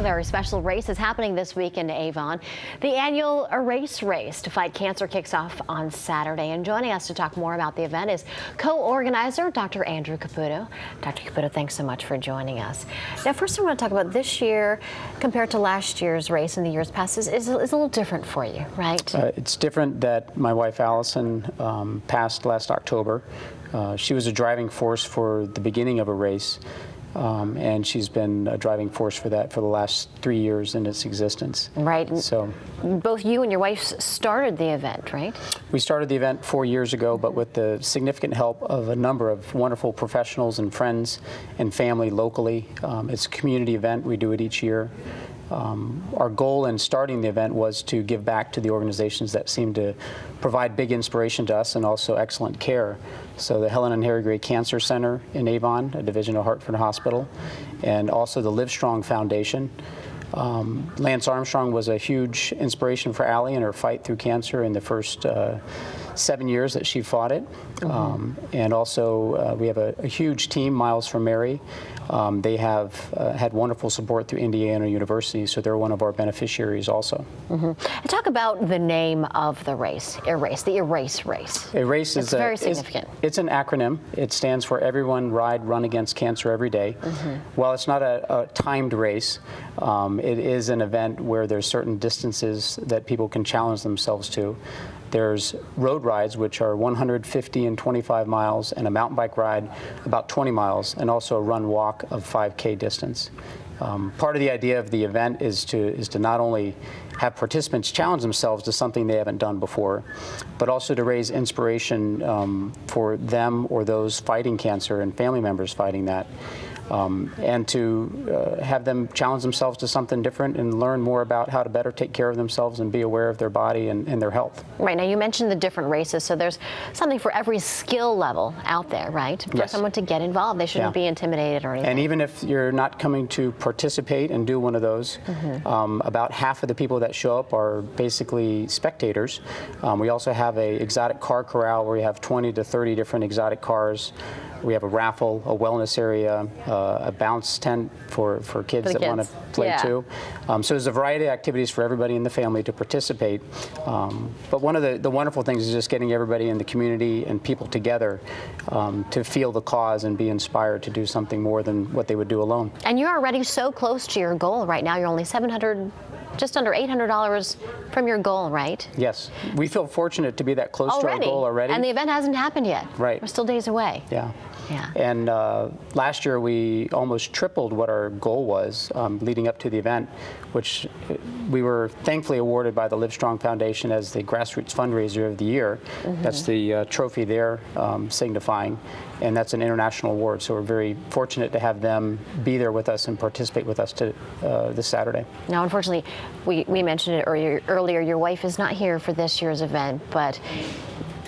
A very special race is happening this week in Avon. The annual ERRACE race to fight cancer kicks off on Saturday. And joining us to talk more about the event is co-organizer Dr. Andrew Caputo. Dr. Caputo, thanks so much for joining us. Now, first I want to talk about this year compared to last year's race and the years past is a little different for you, right? It's different that my wife Allison passed last October. She was a driving force for the beginning of a race. And she's been a driving force for that for the last 3 years in its existence. Right. So both you and your wife started the event, right? We started the event 4 years ago, but with the significant help of a number of wonderful professionals and friends and family locally. It's a community event. We do it each year. Our goal in starting the event was to give back to the organizations that seem to provide big inspiration to us and also excellent care. So the Helen and Harry Gray Cancer Center in Avon, a division of Hartford Hospital, and also the Livestrong Foundation. Lance Armstrong was a huge inspiration for Allie in her fight through cancer in the first 7 years that she fought it. And also we have a huge team, Miles for Mary. They have had wonderful support through Indiana University, so they're one of our beneficiaries also. And talk about the name of the race, ERRACE, the ERRACE race. ERRACE is very significant. It's an acronym. It stands for Everyone Run Against Cancer Every Day. While it's not a timed race, it is an event where there's certain distances that people can challenge themselves to. There's road rides, which are 150 and 25 miles, and a mountain bike ride about 20 miles, and also a run-walk of 5K distance. Part of the idea of the event is to not only have participants challenge themselves to something they haven't done before, but also to raise inspiration for them or those fighting cancer and family members fighting that. And to have them challenge themselves to something different and learn more about how to better take care of themselves and be aware of their body and their health. Right. Now, you mentioned the different races, so there's something for every skill level out there, right? For someone to get involved. They shouldn't be intimidated or anything. And even if you're not coming to participate and do one of those, about half of the people that show up are basically spectators. We also have an exotic car corral where we have 20 to 30 different exotic cars. We have a raffle, a wellness area, a bounce tent for kids that want to play too. So there's a variety of activities for everybody in the family to participate. But one of the wonderful things is just getting everybody in the community and people together to feel the cause and be inspired to do something more than what they would do alone. And you're already so close to your goal right now. You're only just under $800 from your goal, right? Yes. We feel fortunate to be that close to our goal already. And the event hasn't happened yet. Right. We're still days away. Yeah. Yeah. And last year we almost tripled what our goal was leading up to the event, which we were thankfully awarded by the Livestrong Foundation as the Grassroots Fundraiser of the Year. That's the trophy they're signifying, and that's an international award. So we're very fortunate to have them be there with us and participate with us this Saturday. Now, unfortunately, we mentioned it earlier, your wife is not here for this year's event, but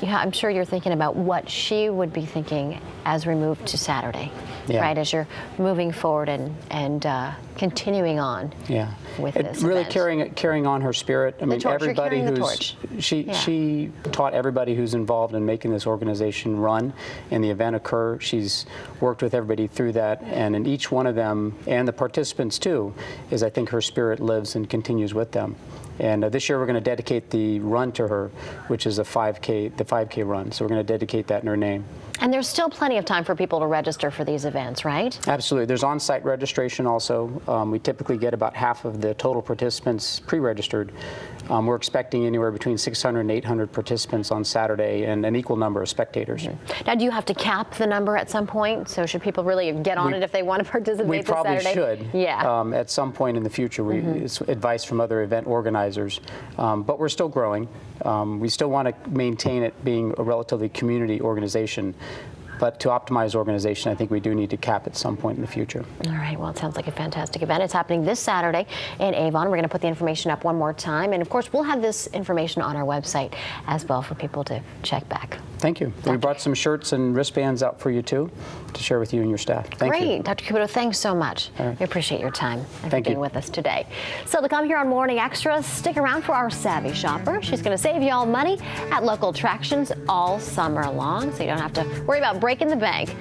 I'm sure you're thinking about what she would be thinking as we move to Saturday, right? As you're moving forward and continuing on with this really event. carrying on her spirit. I mean, everybody who's she taught everybody who's involved in making this organization run and the event occur. She's worked with everybody through that, and in each one of them, and the participants too, I think her spirit lives and continues with them. And this year we're going to dedicate the run to her, which is the 5K run. So we're going to dedicate that in her name. And there's still plenty of time for people to register for these events, right? Absolutely. There's on-site registration also. We typically get about half of the total participants pre-registered. We're expecting anywhere between 600 and 800 participants on Saturday and an equal number of spectators. Now, do you have to cap the number at some point? So should people really get on it if they want to participate this Saturday? We probably should. Yeah. At some point in the future, it's advice from other event organizers. But we're still growing. We still want to maintain it being a relatively community organization. But to optimize organization, I think we do need to cap at some point in the future. All right. Well, it sounds like a fantastic event. It's happening this Saturday in Avon. We're going to put the information up one more time. And, of course, we'll have this information on our website as well for people to check back. Thank you. We brought some shirts and wristbands out for you, too, to share with you and your staff. Thank you. Great. Dr. Caputo, thanks so much. Right. We appreciate your time and for being with us today. So to come here on Morning Extras, stick around for our Savvy Shopper. She's going to save you all money at local attractions all summer long, so you don't have to worry about breaking the bank.